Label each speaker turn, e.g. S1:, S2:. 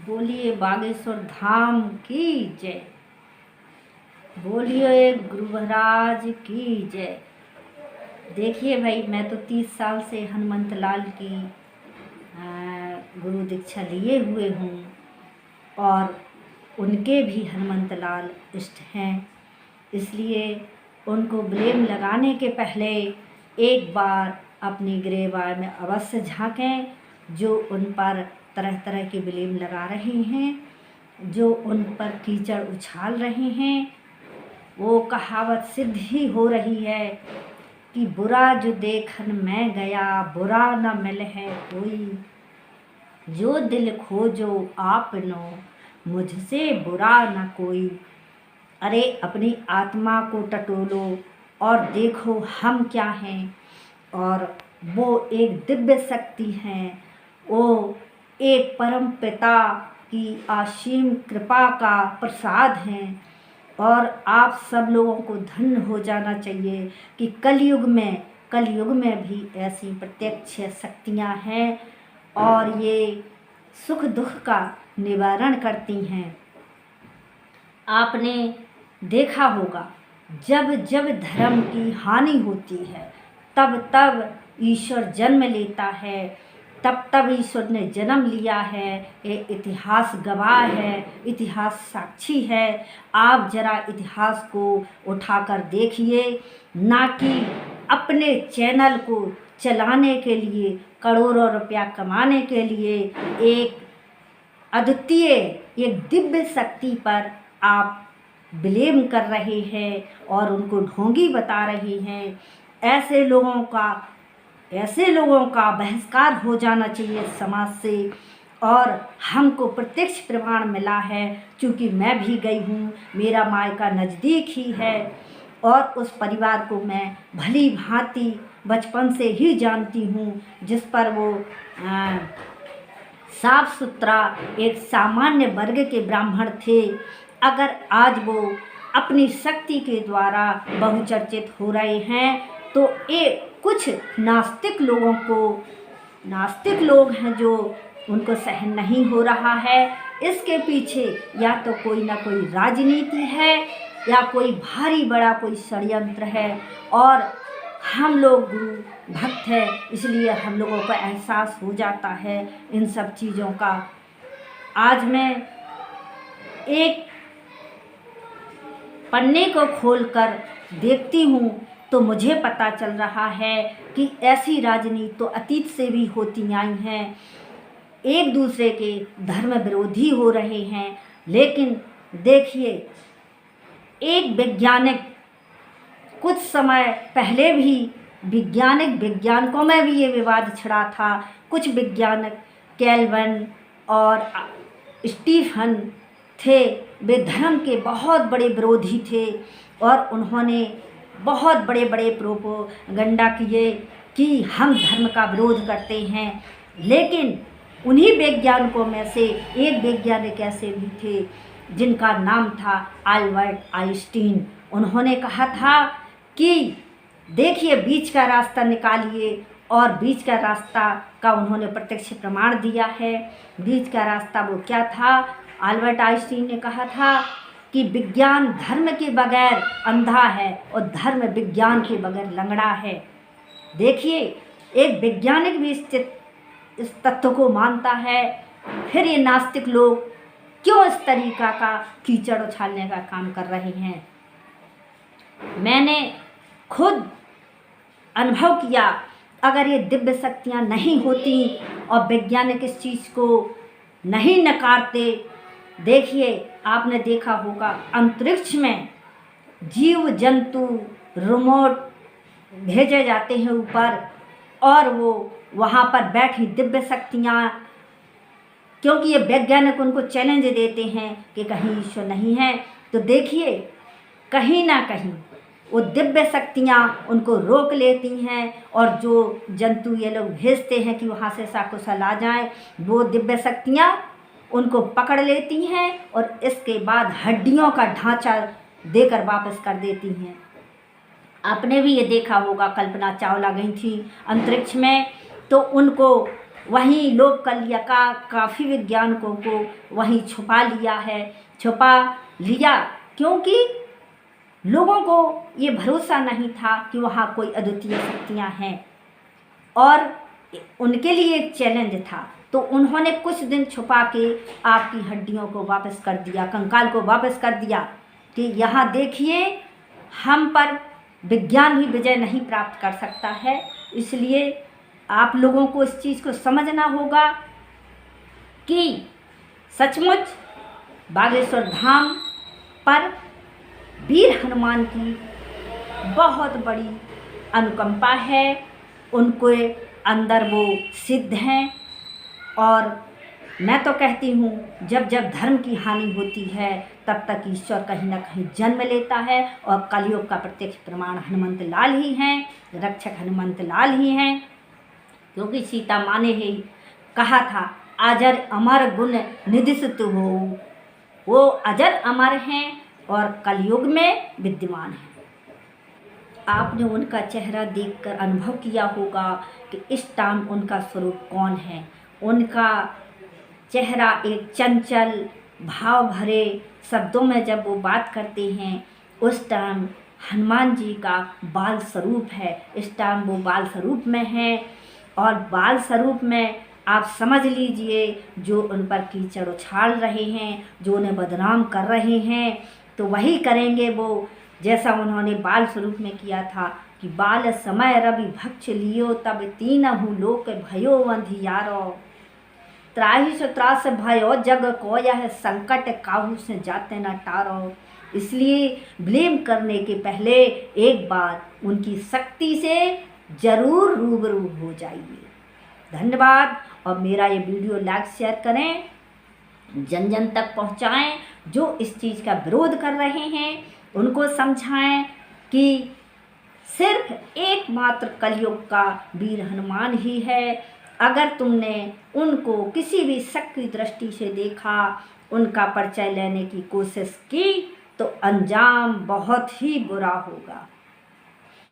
S1: बोलिए बागेश्वर धाम की जय। बोलिए गुरु महाराज की जय। देखिए भाई, मैं तो 30 साल से हनुमंत लाल की गुरु दीक्षा लिए हुए हूँ और उनके भी हनुमंत लाल इष्ट हैं। इसलिए उनको ब्लेम लगाने के पहले एक बार अपनी गिरेबान में अवश्य झांकें। जो उन पर तरह तरह के ब्लेम लगा रहे हैं, जो उन पर कीचड़ उछाल रहे हैं, वो कहावत सिद्ध ही हो रही है कि बुरा जो देखन मैं गया, बुरा न मिले है कोई, जो दिल खोजो आपनो, मुझसे बुरा न कोई। अरे अपनी आत्मा को टटोलो और देखो हम क्या हैं। और वो एक दिव्य शक्ति हैं, वो एक परम पिता की असीम कृपा का प्रसाद हैं। और आप सब लोगों को धन्य हो जाना चाहिए कि कलयुग में भी ऐसी प्रत्यक्ष शक्तियां हैं और ये सुख दुख का निवारण करती हैं। आपने देखा होगा, जब जब धर्म की हानि होती है तब तब ईश्वर जन्म लेता है, तब तब ईश्वर ने जन्म लिया है। ये इतिहास गवाह है, इतिहास साक्षी है। आप जरा इतिहास को उठाकर देखिए, ना कि अपने चैनल को चलाने के लिए, करोड़ों रुपया कमाने के लिए एक अद्वितीय, एक दिव्य शक्ति पर आप ब्लेम कर रहे हैं और उनको ढोंगी बता रहे हैं। ऐसे लोगों का बहिष्कार हो जाना चाहिए समाज से। और हमको प्रत्यक्ष प्रमाण मिला है, क्योंकि मैं भी गई हूँ, मेरा मायका नज़दीक ही है और उस परिवार को मैं भली भांति बचपन से ही जानती हूँ, जिस पर वो साफ सुथरा एक सामान्य वर्ग के ब्राह्मण थे। अगर आज वो अपनी शक्ति के द्वारा बहुचर्चित हो रहे हैं तो ये कुछ नास्तिक लोग हैं जो उनको सहन नहीं हो रहा है। इसके पीछे या तो कोई ना कोई राजनीति है या कोई भारी बड़ा कोई षड्यंत्र है। और हम लोग गुरु भक्त हैं, इसलिए हम लोगों को एहसास हो जाता है इन सब चीज़ों का। आज मैं एक पन्ने को खोलकर देखती हूँ तो मुझे पता चल रहा है कि ऐसी राजनीति तो अतीत से भी होती आई हैं। एक दूसरे के धर्म विरोधी हो रहे हैं। लेकिन देखिए, एक वैज्ञानिक कुछ समय पहले भी वैज्ञानिकों में भी ये विवाद छिड़ा था। कुछ वैज्ञानिक केल्विन और स्टीफन थे, वे धर्म के बहुत बड़े विरोधी थे और उन्होंने बहुत बड़े बड़े प्रोपोगंडा किए कि हम धर्म का विरोध करते हैं। लेकिन उन्हीं वैज्ञानिकों में से एक वैज्ञानिक ऐसे भी थे जिनका नाम था अल्बर्ट आइंस्टीन। उन्होंने कहा था कि देखिए, बीच का रास्ता निकालिए, और बीच का रास्ता का उन्होंने प्रत्यक्ष प्रमाण दिया है। बीच का रास्ता वो क्या था? अल्बर्ट आइंस्टीन ने कहा था कि विज्ञान धर्म के बगैर अंधा है और धर्म विज्ञान के बगैर लंगड़ा है। देखिए, एक वैज्ञानिक भी इस तथ्य को मानता है, फिर ये नास्तिक लोग क्यों इस तरीका का कीचड़ उछालने का काम कर रहे हैं? मैंने खुद अनुभव किया, अगर ये दिव्य शक्तियाँ नहीं होती और वैज्ञानिक इस चीज़ को नहीं नकारते। देखिए, आपने देखा होगा, अंतरिक्ष में जीव जंतु रिमोट भेजे जाते हैं ऊपर, और वो वहाँ पर बैठी दिव्य शक्तियाँ, क्योंकि ये वैज्ञानिक उनको चैलेंज देते हैं कि कहीं ईश्वर नहीं है, तो देखिए कहीं ना कहीं वो दिव्य शक्तियाँ उनको रोक लेती हैं। और जो जंतु ये लोग भेजते हैं कि वहाँ से सकुशल आ जाएं, वो दिव्य शक्तियाँ उनको पकड़ लेती हैं और इसके बाद हड्डियों का ढांचा देकर वापस कर देती हैं। आपने भी ये देखा होगा, कल्पना चावला गई थी अंतरिक्ष में, तो उनको वहीं लोक कल्या का काफ़ी वैज्ञानिकों को वहीं छुपा लिया, क्योंकि लोगों को ये भरोसा नहीं था कि वहाँ कोई अद्वितीय शक्तियाँ हैं, और उनके लिए एक चैलेंज था। तो उन्होंने कुछ दिन छुपा के आपकी हड्डियों को वापस कर दिया, कंकाल को वापस कर दिया कि यहाँ देखिए, हम पर विज्ञान भी विजय नहीं प्राप्त कर सकता है। इसलिए आप लोगों को इस चीज़ को समझना होगा कि सचमुच बागेश्वर धाम पर वीर हनुमान की बहुत बड़ी अनुकंपा है, उनके अंदर वो सिद्ध हैं। और मैं तो कहती हूँ, जब जब धर्म की हानि होती है तब तक ईश्वर कहीं ना कहीं जन्म लेता है, और कलयुग का प्रत्यक्ष प्रमाण हनुमंत लाल ही हैं, रक्षक हनुमंत लाल ही हैं। क्योंकि सीता माँ ने ही कहा था, अजर अमर गुण निधि सुत हो, वो अजर अमर हैं और कलयुग में विद्यमान हैं। आपने उनका चेहरा देखकर अनुभव किया होगा कि इस टाइम उनका स्वरूप कौन है। उनका चेहरा एक चंचल भाव भरे शब्दों में जब वो बात करते हैं, उस टाइम हनुमान जी का बाल स्वरूप है। इस टाइम वो बाल स्वरूप में हैं, और बाल स्वरूप में आप समझ लीजिए, जो उन पर कीचड़ उछाल रहे हैं, जो उन्हें बदनाम कर रहे हैं, तो वही करेंगे वो, जैसा उन्होंने बाल स्वरूप में किया था कि बाल समय रवि भक्ष लियो, तब तीनहु लोक भयो अंधियारो, त्राहि सो त्रास भयो जग को, यह संकट काहू से जाते न टारो। इसलिए ब्लेम करने के पहले एक बार उनकी शक्ति से जरूर रूबरू हो जाइए। धन्यवाद। और मेरा ये वीडियो लाइक शेयर करें, जन जन तक पहुंचाएं। जो इस चीज़ का विरोध कर रहे हैं उनको समझाएं कि सिर्फ एकमात्र कलयुग का वीर हनुमान ही है। अगर तुमने उनको किसी भी शक की दृष्टि से देखा, उनका परिचय लेने की कोशिश की, तो अंजाम बहुत ही बुरा होगा।